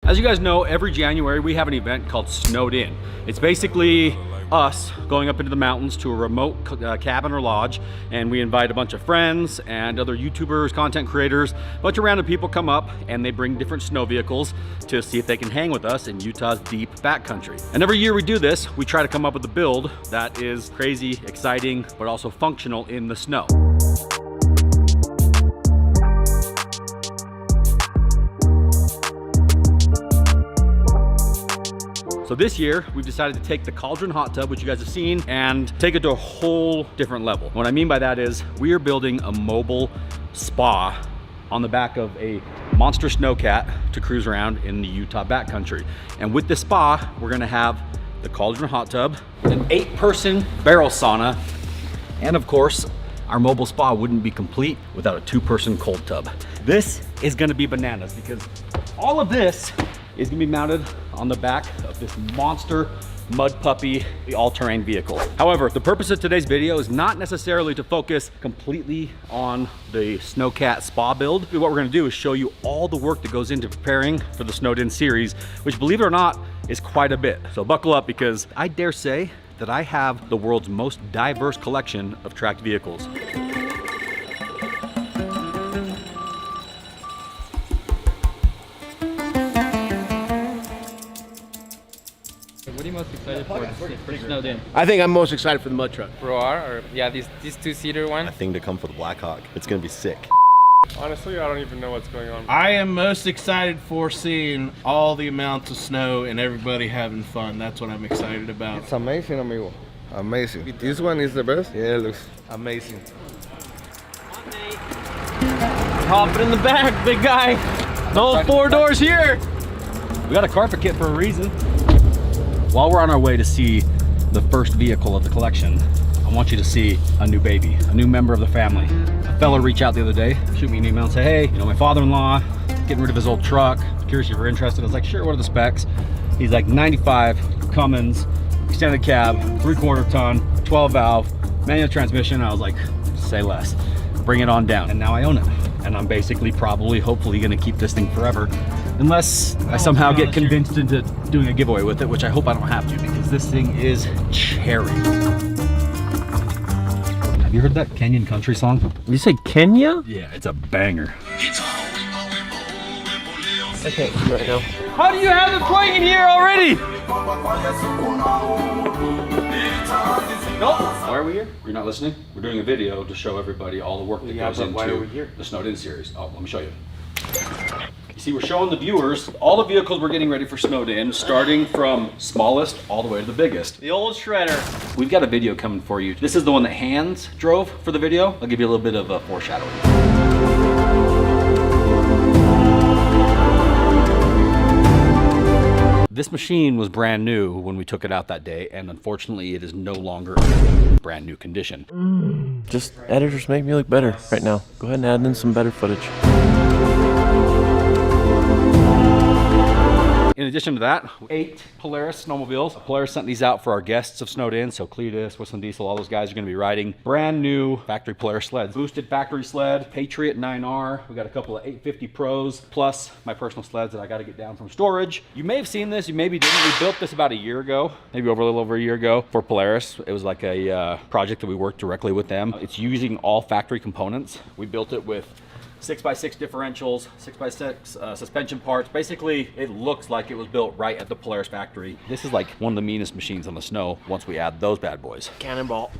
As you guys know, every January we have an event called Snowed In. It's basically us going up into the mountains to a remote cabin or lodge, and we invite a bunch of friends and other YouTubers, content creators. A bunch of random people come up and they bring different snow vehicles to see if they can hang with us in Utah's deep backcountry. And every year we do this, we try to come up with a build that is crazy, exciting, but also functional in the snow. So this year, we've decided to take the Cauldron hot tub, which you guys have seen, and take it to a whole different level. What I mean by that is we are building a mobile spa on the back of a monster snowcat to cruise around in the Utah backcountry. And with the spa, we're gonna have the Cauldron hot tub, an 8-person barrel sauna, and of course, our mobile spa wouldn't be complete without a 2-person cold tub. This is gonna be bananas because all of this is gonna be mounted on the back of this monster mud puppy all-terrain vehicle. However, the purpose of today's video is not necessarily to focus completely on the Snowcat spa build. What we're gonna do is show you all the work that goes into preparing for the Snowed In series, which, believe it or not, is quite a bit. So buckle up, because I dare say that I have the world's most diverse collection of tracked vehicles. What are you most excited for Snowed In? I think I'm most excited for the mud truck. Roar, or yeah, these 2-seater one. A thing to come for the Blackhawk. It's gonna be sick. Honestly, I don't even know what's going on. I am most excited for seeing all the amounts of snow and everybody having fun. That's what I'm excited about. It's amazing, amigo. Amazing. This one is the best. Yeah, it looks amazing. Hop it in the back, big guy. Those 4 doors here. We got a carpet kit for a reason. While we're on our way to see the first vehicle of the collection, I want you to see a new baby, a new member of the family. A fella reached out the other day, shoot me an email and say, hey, my father-in-law getting rid of his old truck. Curious if you're interested. I was like, sure, what are the specs? He's like 95, Cummins, extended cab, 3/4 ton, 12 valve, manual transmission. I was like, say less, bring it on down. And now I own it. And I'm basically probably, hopefully gonna keep this thing forever, unless I somehow get convinced into doing a giveaway with it, which I hope I don't have to, because this thing is cherry. Have you heard that Kenyan country song? Did you say Kenya? Yeah, it's a banger. Okay, right now. How do you have it playing in here already? Nope. Why are we here? You're not listening? We're doing a video to show everybody all the work that goes into why are we here? the Snowed In series. Oh, let me show you. You see, we're showing the viewers all the vehicles we're getting ready for Snowed In, starting from smallest all the way to the biggest. The old shredder. We've got a video coming for you. This is the one that Hans drove for the video. I'll give you a little bit of a foreshadowing. This machine was brand new when we took it out that day, and unfortunately it is no longer in brand new condition. Just editors make me look better right now. Go ahead and add in some better footage. In addition to that, 8 Polaris snowmobiles. Polaris sent these out for our guests of Snowed In, so Cletus, Whistling Diesel, all those guys are gonna be riding brand new factory Polaris sleds. Boosted factory sled, Patriot 9R. We got a couple of 850 Pros, plus my personal sleds that I gotta get down from storage. You may have seen this, you maybe didn't. We built this about a year ago, maybe a little over a year ago for Polaris. It was like a project that we worked directly with them. It's using all factory components. We built it with 6x6 differentials, 6x6 suspension parts. Basically, it looks like it was built right at the Polaris factory. This is like one of the meanest machines on the snow once we add those bad boys. Cannonball.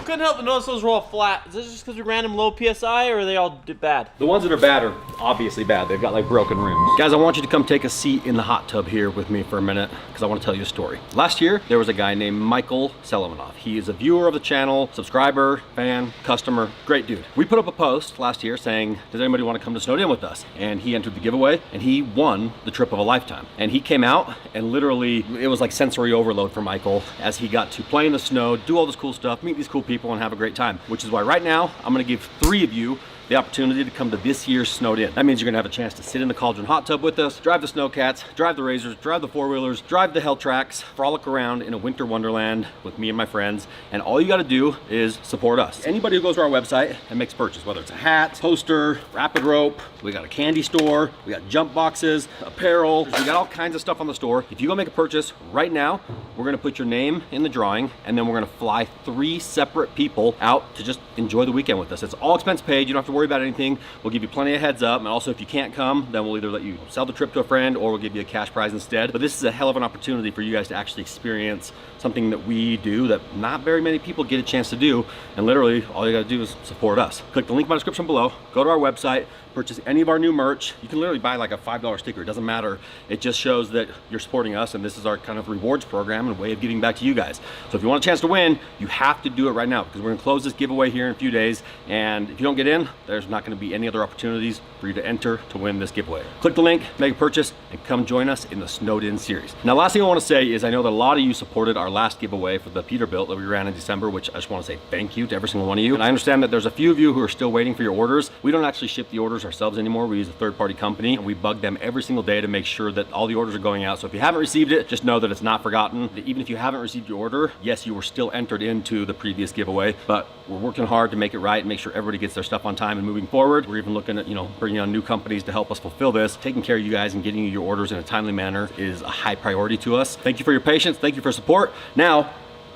Couldn't help but notice those were all flat. Is this just because we ran them low PSI, or are they all bad? The ones that are bad are obviously bad. They've got like broken rims. Guys, I want you to come take a seat in the hot tub here with me for a minute, because I want to tell you a story. Last year, there was a guy named Michael Selivanov. He is a viewer of the channel, subscriber, fan, customer, great dude. We put up a post last year saying, does anybody want to come to Snowed In with us? And he entered the giveaway, and he won the trip of a lifetime. And he came out, and literally, it was like sensory overload for Michael as he got to play in the snow, do all this cool stuff, meet these cool people, and have a great time. Which is why right now, I'm gonna give 3 of you the opportunity to come to this year's Snowed In. That means you're gonna have a chance to sit in the Cauldron hot tub with us, drive the snowcats, drive the razors, drive the four-wheelers, drive the hell tracks, frolic around in a winter wonderland with me and my friends. And all you gotta do is support us. Anybody who goes to our website and makes a purchase, whether it's a hat, poster, rapid rope, we got a candy store, we got jump boxes, apparel, we got all kinds of stuff on the store. If you go make a purchase right now, we're gonna put your name in the drawing, and then we're gonna fly 3 separate people out to just enjoy the weekend with us. It's all expense paid. You don't have to worry about anything. We'll give you plenty of heads up. And also, if you can't come, then we'll either let you sell the trip to a friend or we'll give you a cash prize instead. But this is a hell of an opportunity for you guys to actually experience something that we do that not very many people get a chance to do. And literally, all you gotta do is support us. Click the link in my description below, go to our website, purchase any of our new merch. You can literally buy like a $5 sticker, it doesn't matter. It just shows that you're supporting us, and this is our kind of rewards program and way of giving back to you guys. So if you want a chance to win, you have to do it right now, because we're gonna close this giveaway here in a few days, and if you don't get in, there's not gonna be any other opportunities for you to enter to win this giveaway. Click the link, make a purchase, and come join us in the Snowed In series. Now, last thing I wanna say is I know that a lot of you supported our last giveaway for the Peterbilt that we ran in December, which I just wanna say thank you to every single one of you. And I understand that there's a few of you who are still waiting for your orders. We don't actually ship the orders ourselves anymore. We use a third-party company, and we bug them every single day to make sure that all the orders are going out. So if you haven't received it, just know that it's not forgotten. Even if you haven't received your order, yes, you were still entered into the previous giveaway, but we're working hard to make it right and make sure everybody gets their stuff on time and moving forward. We're even looking at, bringing on new companies to help us fulfill this. Taking care of you guys and getting you your orders in a timely manner is a high priority to us. Thank you for your patience. Thank you for support. Now,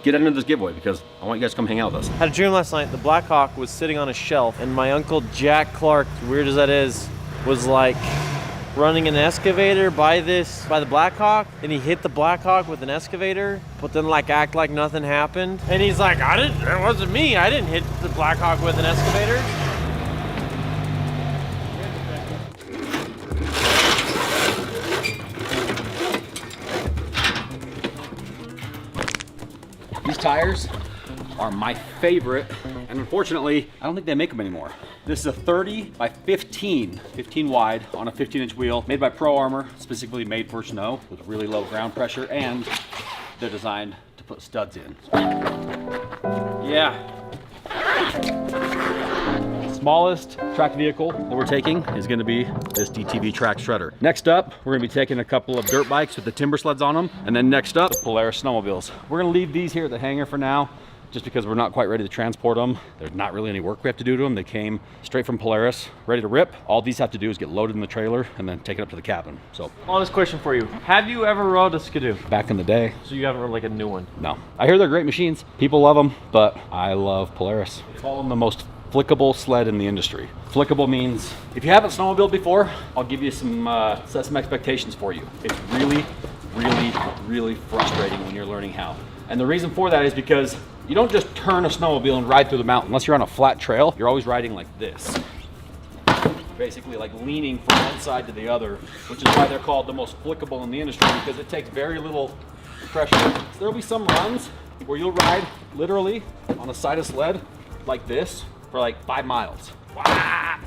get into this giveaway because I want you guys to come hang out with us. Had a dream last night. The Blackhawk was sitting on a shelf, and my uncle Jack Clark, weird as that is, was like running an excavator by the Blackhawk, and he hit the Blackhawk with an excavator, but then like act like nothing happened. And he's like, it wasn't me. I didn't hit the Blackhawk with an excavator. These tires are my favorite, and unfortunately, I don't think they make them anymore. This is a 30 by 15 wide on a 15-inch wheel, made by Pro Armor, specifically made for snow with really low ground pressure, and they're designed to put studs in. Yeah. Smallest tracked vehicle that we're taking is gonna be this DTV track shredder. Next up, we're gonna be taking a couple of dirt bikes with the timber sleds on them, and then next up, the Polaris snowmobiles. We're gonna leave these here at the hangar for now, just because we're not quite ready to transport them. There's not really any work we have to do to them. They came straight from Polaris, ready to rip. All these have to do is get loaded in the trailer and then take it up to the cabin. So, Honest question for you. Have you ever rode a Skidoo? back in the day, So you haven't rode like a new one? no. I hear they're great machines. People love them, but I love Polaris. Call them the most flickable sled in the industry. Flickable means, if you haven't snowmobiled before, I'll give you set some expectations for you. It's really, really, really frustrating when you're learning how. And the reason for that is because you don't just turn a snowmobile and ride through the mountain. Unless you're on a flat trail, you're always riding like this. Basically like leaning from one side to the other, which is why they're called the most flickable in the industry, because it takes very little pressure. So there'll be some runs where you'll ride literally on a side of sled like this for like 5 miles. Wow.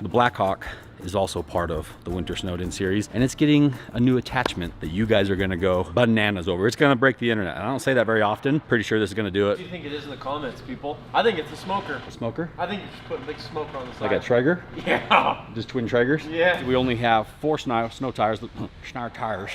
The Blackhawk is also part of the Winter Snowed In series, and it's getting a new attachment that you guys are gonna go bananas over. It's gonna break the internet. And I don't say that very often. Pretty sure this is gonna do What it. do you think it is in the comments, people? I think it's a smoker. A smoker? I think you should put a big smoker on the side. Like a Traeger? Yeah. Just twin Traegers? Yeah. We only have 4 snow tires, tires.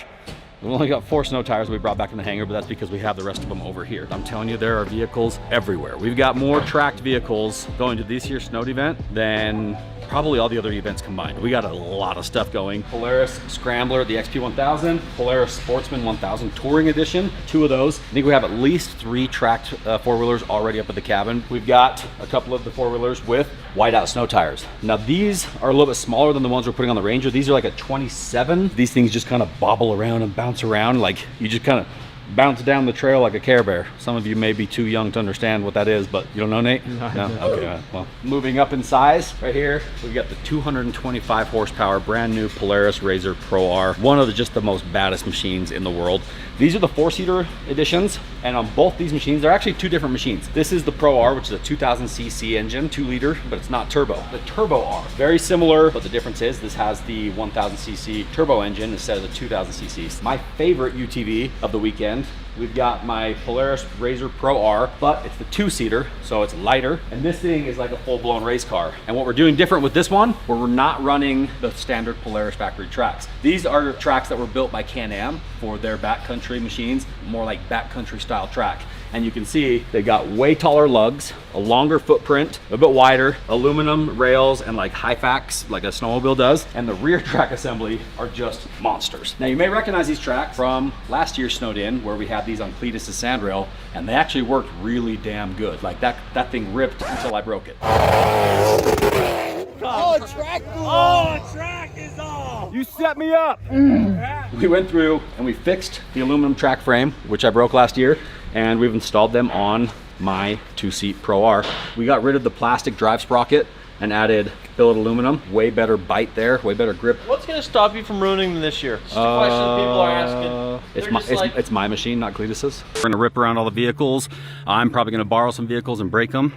We've only got 4 snow tires we brought back in the hangar, but that's because we have the rest of them over here. I'm telling you, there are vehicles everywhere. We've got more tracked vehicles going to this year's snowed event than probably all the other events combined. We got a lot of stuff going. Polaris Scrambler, the XP1000, Polaris Sportsman 1000 Touring Edition, 2 of those. I think we have at least 3 tracked four-wheelers already up at the cabin. We've got a couple of the four-wheelers with whiteout snow tires. Now these are a little bit smaller than the ones we're putting on the Ranger. These are like a 27. These things just kind of bobble around and bounce around, like you just kind of bounce down the trail like a Care Bear. Some of you may be too young to understand what that is, but you don't know, Nate? No? Okay, well, moving up in size, right here, we've got the 225 horsepower, brand new Polaris RZR Pro R, one of just the most baddest machines in the world. These are the 4-seater editions, and on both these machines, they're actually 2 different machines. This is the Pro R, which is a 2000cc engine, 2-liter, but it's not turbo. The Turbo R, very similar, but the difference is this has the 1000cc turbo engine instead of the 2000cc. My favorite UTV of the weekend hand, we've got my Polaris RZR Pro R, but it's the 2-seater, so it's lighter. And this thing is like a full-blown race car. And what we're doing different with this one, where we're not running the standard Polaris factory tracks. These are tracks that were built by Can-Am for their backcountry machines, more like backcountry style track. And you can see they got way taller lugs, a longer footprint, a bit wider, aluminum rails, and like high facts like a snowmobile does. And the rear track assembly are just monsters. Now you may recognize these tracks from last year's Snowed In, where we had these on Cletus's sandrail, and they actually worked really damn good. Like that thing ripped until I broke it. Oh, track blew off. Oh, track is off. You set me up. We went through and we fixed the aluminum track frame, which I broke last year, and we've installed them on my 2-seat Pro R. We got rid of the plastic drive sprocket and added billet aluminum. Way better bite there, way better grip. What's gonna stop you from ruining them this year? It's a question people are asking. It's my machine, not Cletus's. We're gonna rip around all the vehicles. I'm probably gonna borrow some vehicles and break them.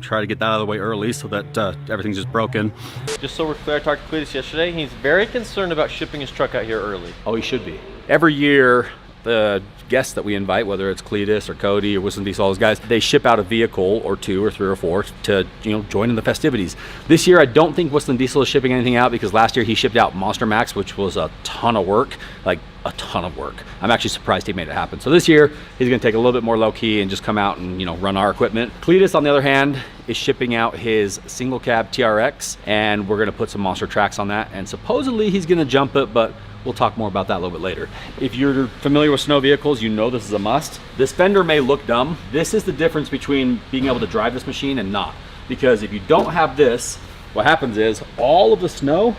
Try to get that out of the way early so that everything's just broken. Just so we're clear, I talked to Cletus yesterday. He's very concerned about shipping his truck out here early. Oh, he should be. Every year, the guests that we invite, whether it's Cletus or Cody or Whistling Diesel, all those guys, they ship out a vehicle or 2 or 3 or 4 to, you know, join in the festivities. This year, I don't think Whistling Diesel is shipping anything out because last year he shipped out Monster Max, which was a ton of work, like a ton of work. I'm actually surprised he made it happen. So this year, he's gonna take a little bit more low key and just come out and, you know, run our equipment. Cletus, on the other hand, is shipping out his single cab TRX, and we're gonna put some monster tracks on that. And supposedly he's gonna jump it, but we'll talk more about that a little bit later. If you're familiar with snow vehicles, you know this is a must. This fender may look dumb. This is the difference between being able to drive this machine and not. Because if you don't have this, what happens is all of the snow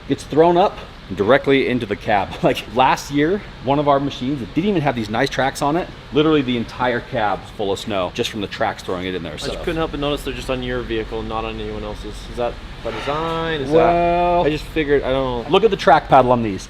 gets thrown up directly into the cab. Like last year, one of our machines that didn't even have these nice tracks on it, literally the entire cab's full of snow just from the tracks throwing it in there. I So just couldn't help but notice they're just on your vehicle, not on anyone else's. Is that by design? Well, I just figured, I don't know. look at the track paddle on these.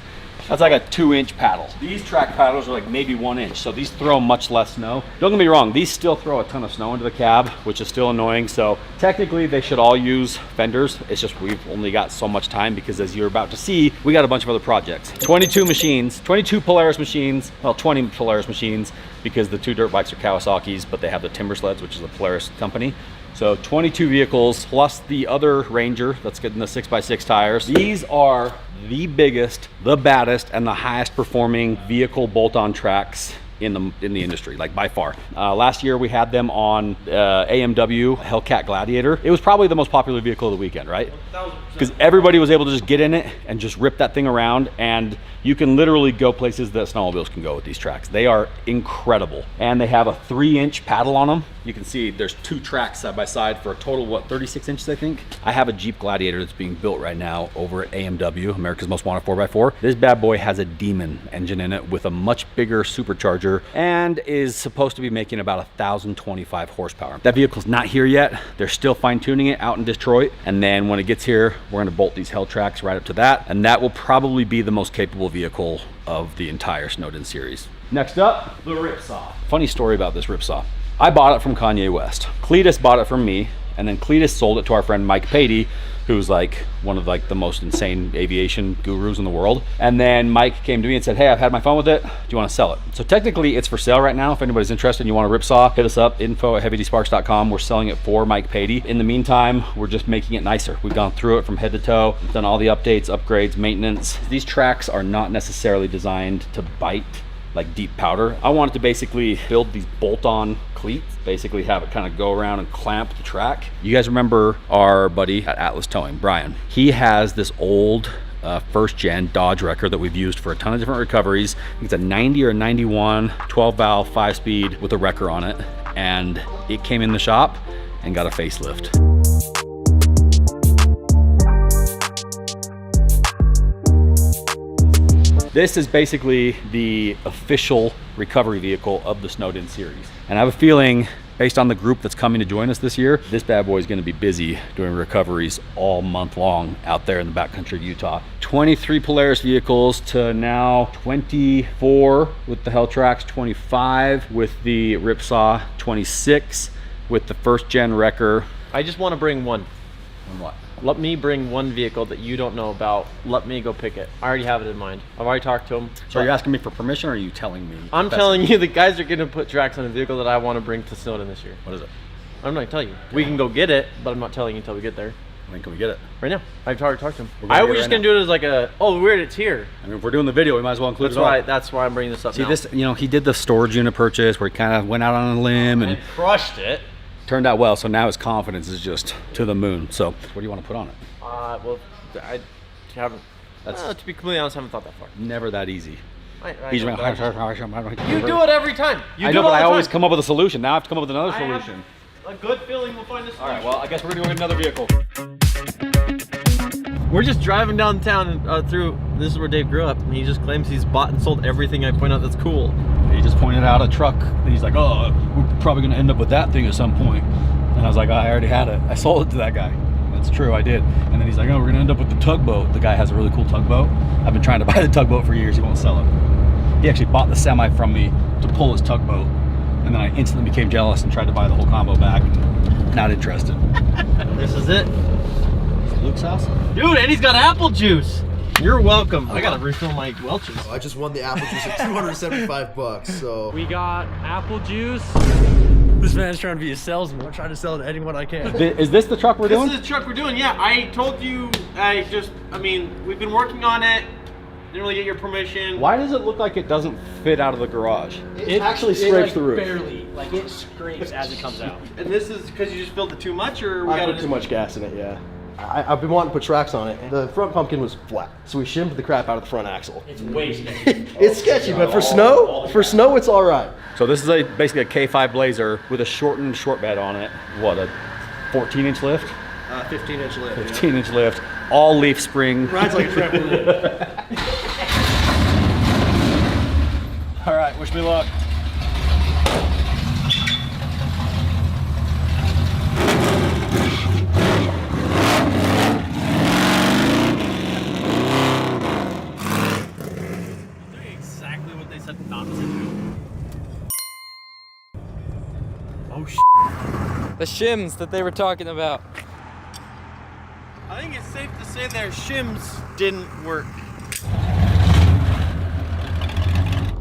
That's like a 2-inch paddle. These track paddles are like maybe 1 inch, so these throw much less snow. Don't get me wrong, these still throw a ton of snow into the cab, which is still annoying. So technically they should all use fenders. It's just we've only got so much time because, as you're about to see, we got a bunch of other projects. 22 machines, 22 Polaris machines, well, 20 Polaris machines, because the 2 dirt bikes are Kawasaki's, but they have the Timber Sleds, which is a Polaris company. So 22 vehicles plus the other Ranger that's getting the 6x6 tires. These are the biggest, the baddest, and the highest performing vehicle bolt-on tracks in the industry, like by far. Last year we had them on AMW Hellcat Gladiator. It was probably the most popular vehicle of the weekend, right? Because everybody was able to just get in it and just rip that thing around, and you can literally go places that snowmobiles can go with these tracks. They are incredible. And they have a 3-inch paddle on them. You can see there's 2 tracks side by side for a total, what, 36 inches, I think? I have a Jeep Gladiator that's being built right now over at AMW, America's Most Wanted 4x4. This bad boy has a Demon engine in it with a much bigger supercharger and is supposed to be making about 1,025 horsepower. That vehicle's not here yet. They're still fine tuning it out in Detroit. And then when it gets here, we're gonna bolt these Hell tracks right up to that. And that will probably be the most capable vehicle of the entire Snowed In series. Next up, the Ripsaw. Funny story about this Ripsaw. I bought it from Kanye West. Cletus bought it from me, and then Cletus sold it to our friend Mike Patey, who's like one of like the most insane aviation gurus in the world. And then Mike came to me and said, hey, I've had my fun with it. Do you want to sell it? So technically it's for sale right now. If anybody's interested and you want a Ripsaw, hit us up, info@HeavyDSparks.com. We're selling it for Mike Patey. In the meantime, we're just making it nicer. We've gone through it from head to toe, done all the updates, upgrades, maintenance. These tracks are not necessarily designed to bite like deep powder. I wanted to basically build these bolt-on cleats, basically have it kind of go around and clamp the track. You guys remember our buddy at Atlas Towing, Brian? He has this old first gen Dodge Wrecker that we've used for a ton of different recoveries. It's a 90 or 91 12 valve 5-speed with a wrecker on it, and it came in the shop and got a facelift. This is basically the official recovery vehicle of the Snowed In series. And I have a feeling, based on the group that's coming to join us this year, this bad boy is gonna be busy doing recoveries all month long out there in the backcountry of Utah. 23 Polaris vehicles to now 24 with the Hell tracks, 25 with the Ripsaw, 26 with the first gen wrecker. I just want to bring one. And what? Let me bring one vehicle that you don't know about. Let me go pick it. I already have it in mind. I've already talked to him. So are you asking me for permission or are you telling me? I'm telling you, the guys are going to put tracks on a vehicle that I want to bring to Snowden this year. What is it? I'm not going to tell you. We can go get it, but I'm not telling you until we get there. When can we get it? Right now. I've already talked to him. We're We're just going to do it as like a, oh, weird, it's here. I mean, if we're doing the video, we might as well include That's why I'm bringing this up See now. this, you know, he did the storage unit purchase where he kind of went out on a limb and crushed it. turned out well. So now his confidence is just to the moon. So what do you want to put on it? Well, I haven't, to be completely honest, I haven't thought that far. Never that easy. You do it every time. I know, but I always come up with a solution. Now I have to come up with another solution. A good feeling we'll find a solution. All right, well, I guess we're gonna go get another vehicle. We're just driving downtown and through, this is where Dave grew up, and he just claims he's bought and sold everything I point out that's cool. He just pointed out a truck, and he's like, oh, we're probably gonna end up with that thing at some point. And I was like, oh, I already had it. I sold it to that guy. That's true, I did. And then he's like, oh, we're gonna end up with the tugboat. The guy has a really cool tugboat. I've been trying to buy the tugboat for years, he won't sell it. He actually bought the semi from me to pull his tugboat. And then I instantly became jealous and tried to buy the whole combo back. Not interested. This is it. Luke's house? Dude, and he's got apple juice. You're welcome. I gotta refill my Welch's. I just won the apple juice at 275 bucks, so. We got apple juice. This man's trying to be a salesman. I'm trying to sell it to anyone I can. Is this the truck we're doing? This is the truck we're doing, yeah. I told you, I mean, we've been working on it. Didn't really get your permission. Why does it look like it doesn't fit out of the garage? It actually scrapes the roof. Barely. Like it scrapes as it comes out. And this is because you just filled it too much, or we I got put too much gas in it, yeah. I've been wanting to put tracks on it. The front pumpkin was flat, so we shimmed the crap out of the front axle. It's way sketchy. It's sketchy, but for snow, it's all right. So this is basically a K5 Blazer with a shortened short bed on it. What, a 14-inch lift? 15-inch lift. 15-inch lift, all leaf spring. Rides like a trampoline. All right, wish me luck. exactly what they said not to do. Oh, The shims that they were talking about. I think it's safe to say their shims didn't work.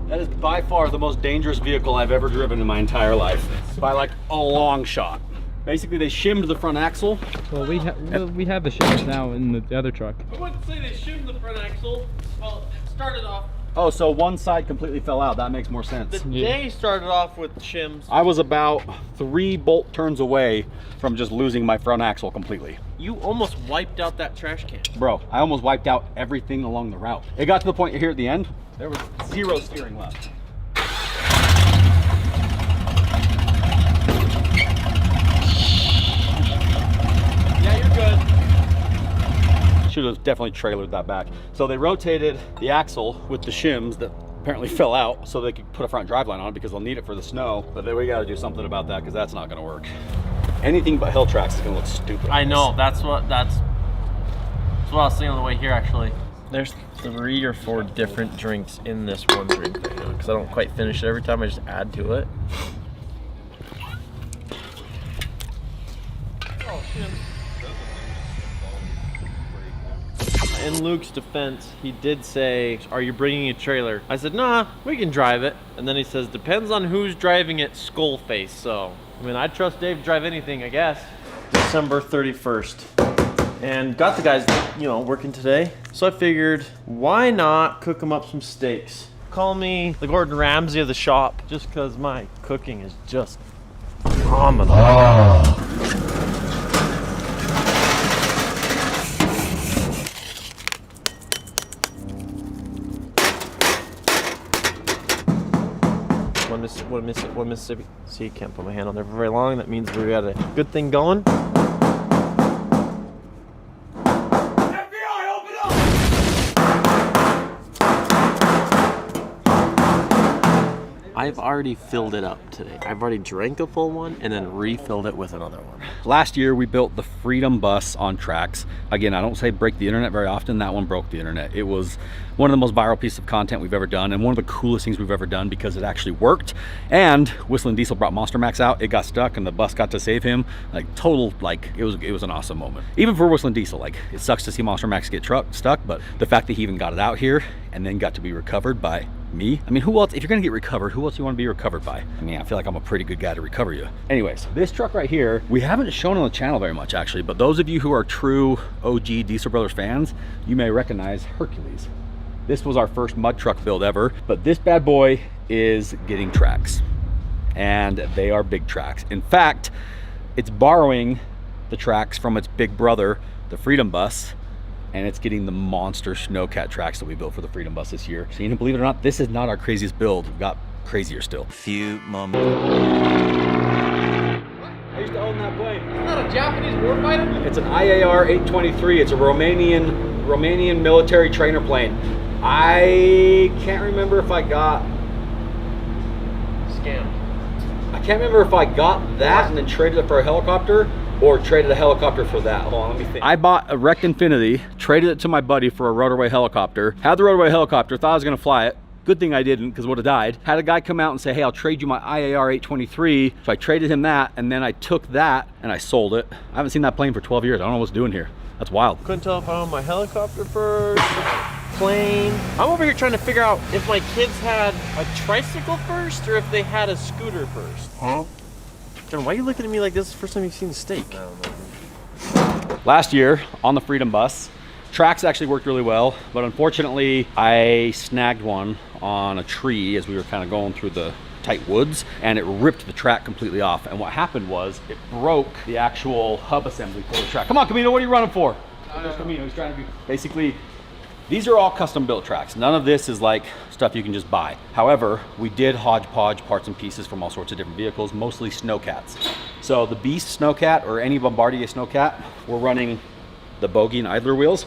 That is by far the most dangerous vehicle I've ever driven in my entire life. By like a long shot. Basically, they shimmed the front axle. Well, we have the shims now in the other truck. I wouldn't say they shimmed the front axle. Well, it started off. Oh, so one side completely fell out. That makes more sense. The day started off with shims. I was about 3 bolt turns away from just losing my front axle completely. You almost wiped out that trash can. Bro, I almost wiped out everything along the route. It got to the point here at the end, there was 0 steering left. Yeah, you're good. Should have definitely trailered that back. So they rotated the axle with the shims that apparently fell out so they could put a front driveline on it because they'll need it for the snow. But then we got to do something about that because that's not going to work. Anything but hill tracks is going to look stupid. I know. That's what I was saying on the way here. Actually, there's 3 or 4 different drinks in this one drink right now because I don't quite finish it every time. I just add to it. Oh shit. In Luke's defense, he did say, are you bringing a trailer? I said, nah, we can drive it. And then he says, depends on who's driving it, skull face. So, I mean, I trust Dave to drive anything, I guess. December 31st. And got the guys, you know, working today. So I figured, why not cook them up some steaks? Call me the Gordon Ramsay of the shop, just because my cooking is just phenomenal. Oh. What Mississippi? See, can't put my hand on there for very long. That means we got a good thing going. FBI, open up! I've already filled it up today. I've already drank a full one and then refilled it with another one. Last year we built the Freedom Bus on tracks. Again, I don't say break the internet very often. That one broke the internet. It was one of the most viral pieces of content we've ever done and one of the coolest things we've ever done because it actually worked. And Whistling Diesel brought Monster Max out. It got stuck and the bus got to save him. Like total, like it was an awesome moment. Even for Whistling Diesel, like it sucks to see Monster Max get stuck, but the fact that he even got it out here and then got to be recovered by me. I mean, who else, if you're gonna get recovered, who else do you want to be recovered by? I mean, I feel like I'm a pretty good guy to recover you. Anyways, this truck right here, we haven't shown on the channel very much actually, but those of you who are true OG Diesel Brothers fans, you may recognize Hercules. This was our first mud truck build ever, but this bad boy is getting tracks and they are big tracks. In fact, it's borrowing the tracks from its big brother, the Freedom Bus, and it's getting the monster snowcat tracks that we built for the Freedom Bus this year. So you know, believe it or not, this is not our craziest build. We've got crazier still. Few moments. I used to own that plane. Isn't that a Japanese warfighter? It's an IAR 823. It's a Romanian military trainer plane. I can't remember if I got Scam. I can't remember if I got that and then traded it for a helicopter or traded a helicopter for that. Hold on, let me think. I bought a Wrecked Infinity, traded it to my buddy for a rotorway helicopter, had the rotorway helicopter, thought I was gonna fly it. Good thing I didn't, because it would have died. Had a guy come out and say, hey, I'll trade you my IAR 823. So I traded him that, and then I took that and I sold it. I haven't seen that plane for 12 years. I don't know what's doing here. That's wild. Couldn't tell if I owned my helicopter first, plane. I'm over here trying to figure out if my kids had a tricycle first or if they had a scooter first. Huh? John, why are you looking at me like this is the first time you've seen a steak? Last year on the Freedom Bus, tracks actually worked really well, but unfortunately I snagged one on a tree as we were kind of going through the tight woods, and it ripped the track completely off. And what happened was it broke the actual hub assembly for the track. Come on, Camino, what are you running for? There's Camino, he's trying to be. Basically, these are all custom built tracks. None of this is like stuff you can just buy. However, we did hodgepodge parts and pieces from all sorts of different vehicles, mostly snowcats. So the Beast snowcat or any Bombardier snowcat, we're running the Bogie and Idler wheels,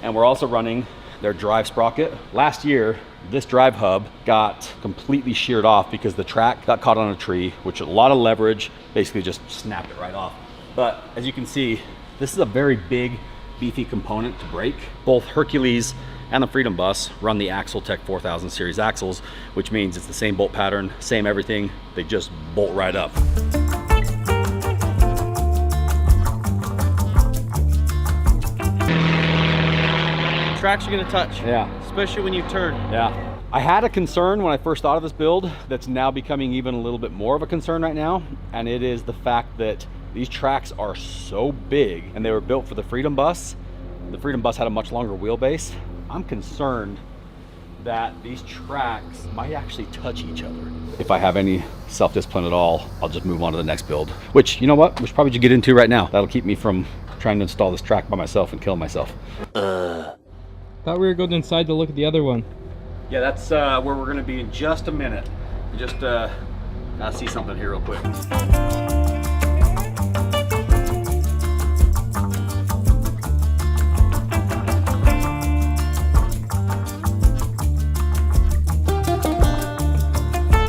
and we're also running their drive sprocket. Last year, this drive hub got completely sheared off because the track got caught on a tree, which a lot of leverage basically just snapped it right off. But as you can see, this is a very big, beefy component to break. Both Hercules and the Freedom Bus run the Axletech 4000 series axles, which means it's the same bolt pattern, same everything. They just bolt right up. Tracks are gonna touch. Yeah. Especially when you turn. Yeah. I had a concern when I first thought of this build that's now becoming even a little bit more of a concern right now, and it is the fact that these tracks are so big and they were built for the Freedom Bus. The Freedom Bus had a much longer wheelbase. I'm concerned that these tracks might actually touch each other. If I have any self-discipline at all, I'll just move on to the next build, which, you know what, we should probably just get into right now. That'll keep me from trying to install this track by myself and killing myself. Thought we were going inside to look at the other one. Yeah, that's where we're gonna be in just a minute. Just gotta see something here real quick.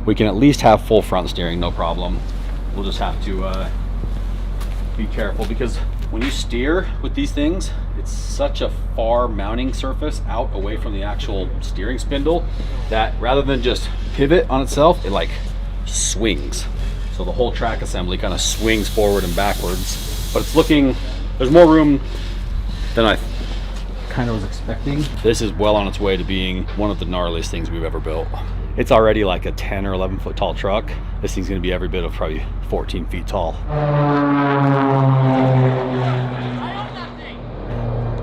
We can at least have full front steering, no problem. We'll just have to be careful because when you steer with these things, it's such a far mounting surface out away from the actual steering spindle that rather than just pivot on itself, it like swings. So the whole track assembly kind of swings forward and backwards, but it's looking, there's more room than I kind of was expecting. This is well on its way to being one of the gnarliest things we've ever built. It's already like a 10 or 11 foot tall truck. This thing's gonna be every bit of probably 14 feet tall.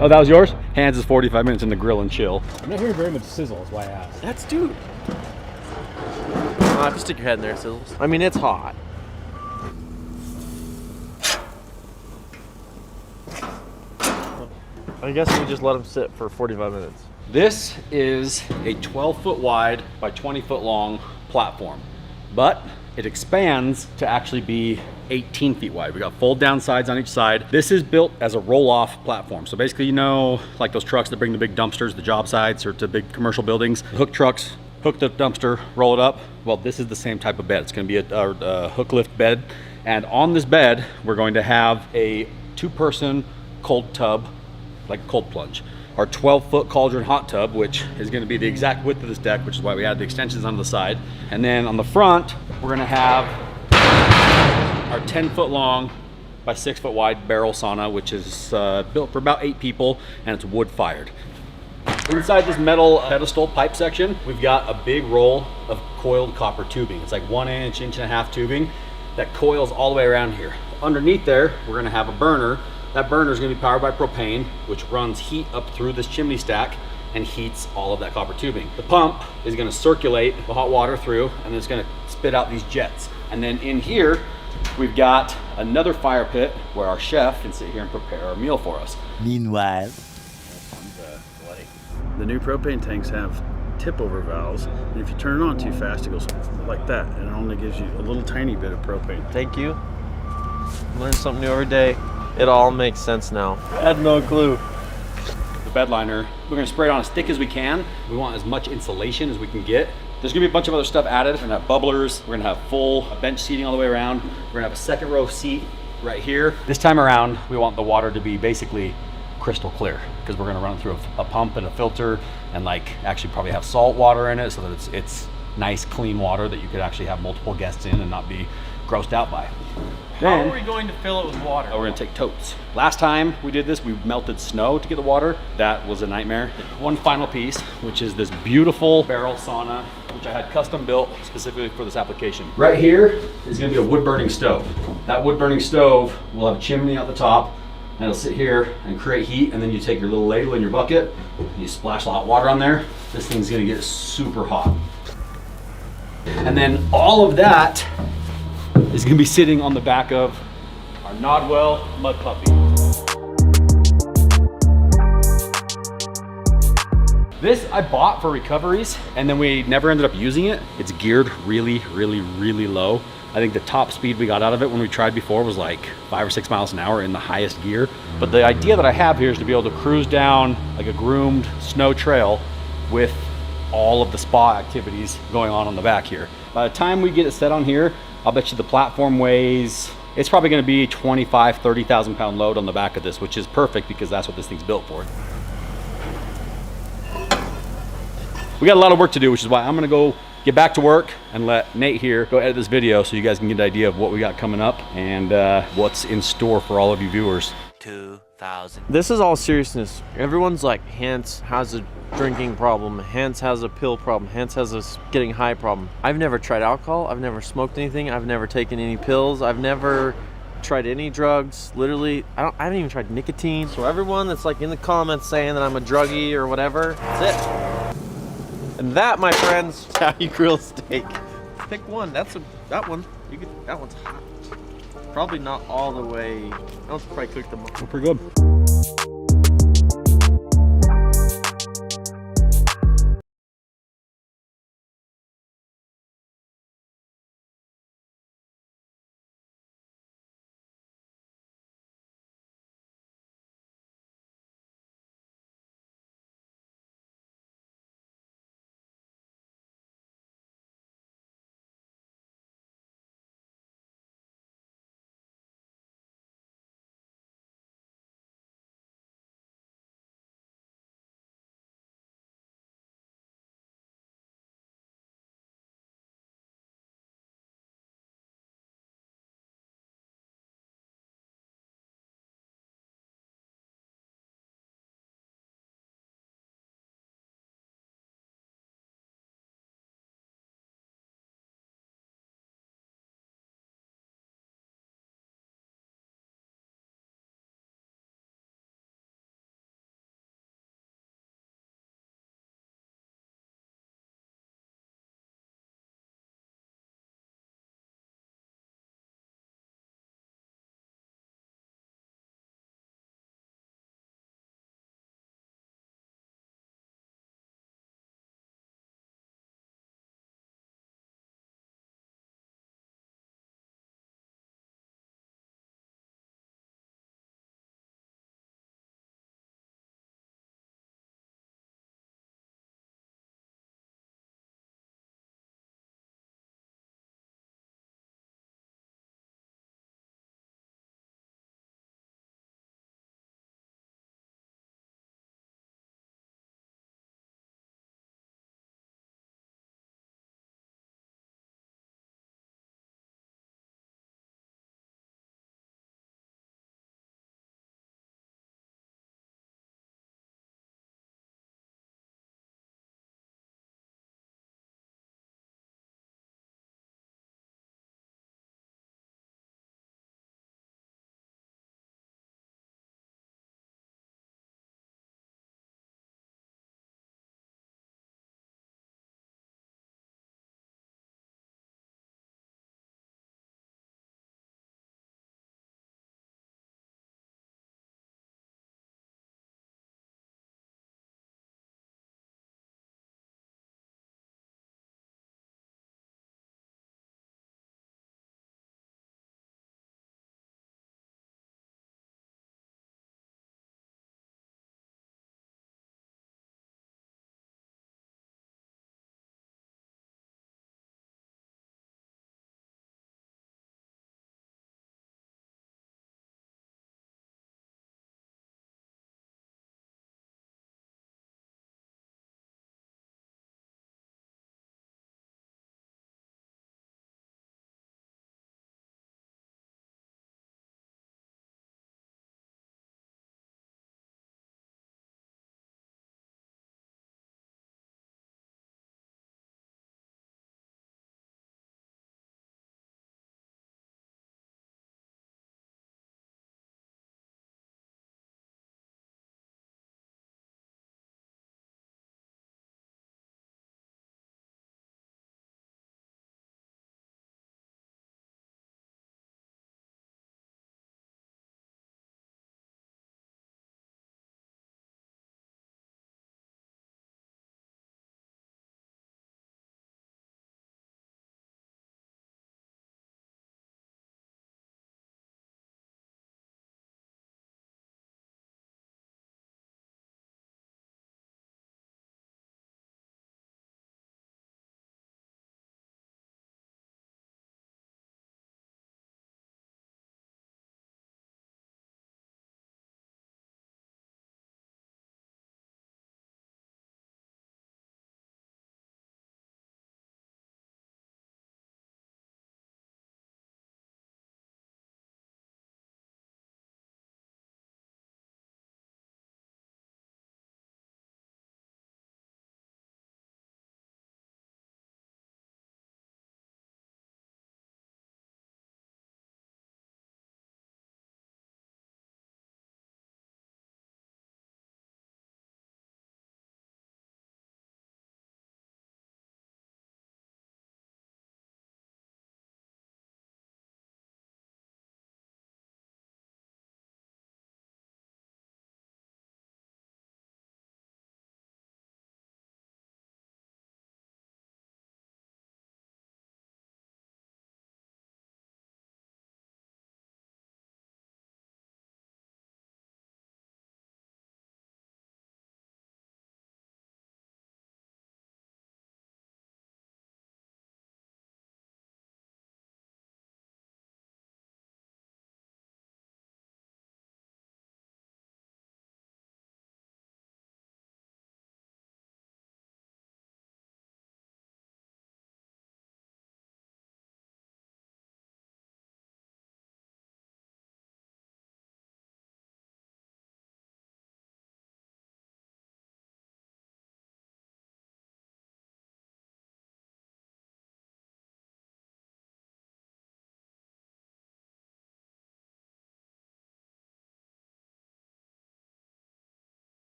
Oh, that was yours? Hands is 45 minutes in the grill and chill. I'm not hearing very much sizzle, is why I asked. That's dude. If you stick your head in there, it sizzles. I mean, it's hot. I guess we just let them sit for 45 minutes. This is a 12 foot wide by 20 foot long platform, but it expands to actually be 18 feet wide. We got fold down sides on each side. This is built as a roll off platform. So basically, you know, like those trucks that bring the big dumpsters, the job sites, or to big commercial buildings, the hook trucks, hook the dumpster, roll it up. Well, this is the same type of bed. It's gonna be a hook lift bed. And on this bed, we're going to have a 2-person cold tub, like a cold plunge. Our 12-foot cauldron hot tub, which is gonna be the exact width of this deck, which is why we added the extensions on the side. And then on the front, we're gonna have our 10-foot long by 6-foot wide barrel sauna, which is built for about 8 people, and it's wood fired. Inside this metal pedestal pipe section, we've got a big roll of coiled copper tubing. It's like 1 inch, 1.5 inch tubing that coils all the way around here. Underneath there, we're gonna have a burner. That burner is gonna be powered by propane, which runs heat up through this chimney stack and heats all of that copper tubing. The pump is gonna circulate the hot water through, and it's gonna spit out these jets. And then in here, we've got another fire pit where our chef can sit here and prepare our meal for us. Meanwhile, The new propane tanks have tip over valves, and if you turn it on too fast, it goes like that, and it only gives you a little tiny bit of propane. Thank you. Learn something new every day. It all makes sense now. I had no clue. The bed liner, we're gonna spray it on as thick as we can. We want as much insulation as we can get. There's gonna be a bunch of other stuff added. We're gonna have bubblers. We're gonna have full bench seating all the way around. We're gonna have a 2nd row seat right here. This time around, we want the water to be basically crystal clear, because we're gonna run it through a pump and a filter, and like actually probably have salt water in it, so that it's nice clean water that you could actually have multiple guests in and not be grossed out by. How are we going to fill it with water? We're gonna take totes. Last time we did this, we melted snow to get the water. That was a nightmare. One final piece, which is this beautiful barrel sauna, which I had custom built specifically for this application. Right here is gonna be a wood burning stove. That wood burning stove will have a chimney at the top, and it'll sit here and create heat, and then you take your little ladle and your bucket, and you splash the hot water on there. This thing's gonna get super hot. And then all of that is gonna be sitting on the back of our Nodwell Mud Puppy. This I bought for recoveries, and then we never ended up using it. It's geared really, really, really low. I think the top speed we got out of it when we tried before was like 5 or 6 miles an hour in the highest gear. But the idea that I have here is to be able to cruise down like a groomed snow trail with all of the spa activities going on the back here. By the time we get it set on here, I'll bet you the platform weighs, it's probably gonna be 25, 30,000 pound load on the back of this, which is perfect because that's what this thing's built for. We got a lot of work to do, which is why I'm gonna go get back to work and let Nate here go edit this video so you guys can get an idea of what we got coming up and what's in store for all of you viewers. 2000. This is all seriousness. Everyone's like, Hans has a drinking problem, Hans has a pill problem, Hans has a getting high problem. I've never tried alcohol, I've never smoked anything, I've never taken any pills, I've never tried any drugs. Literally, I haven't even tried nicotine. So everyone that's like in the comments saying that I'm a druggie or whatever, that's it. And that, my friends, is how you grill steak. Pick one. That one. That one's hot. Probably not all the way. That one's probably cooked them up. Pretty good.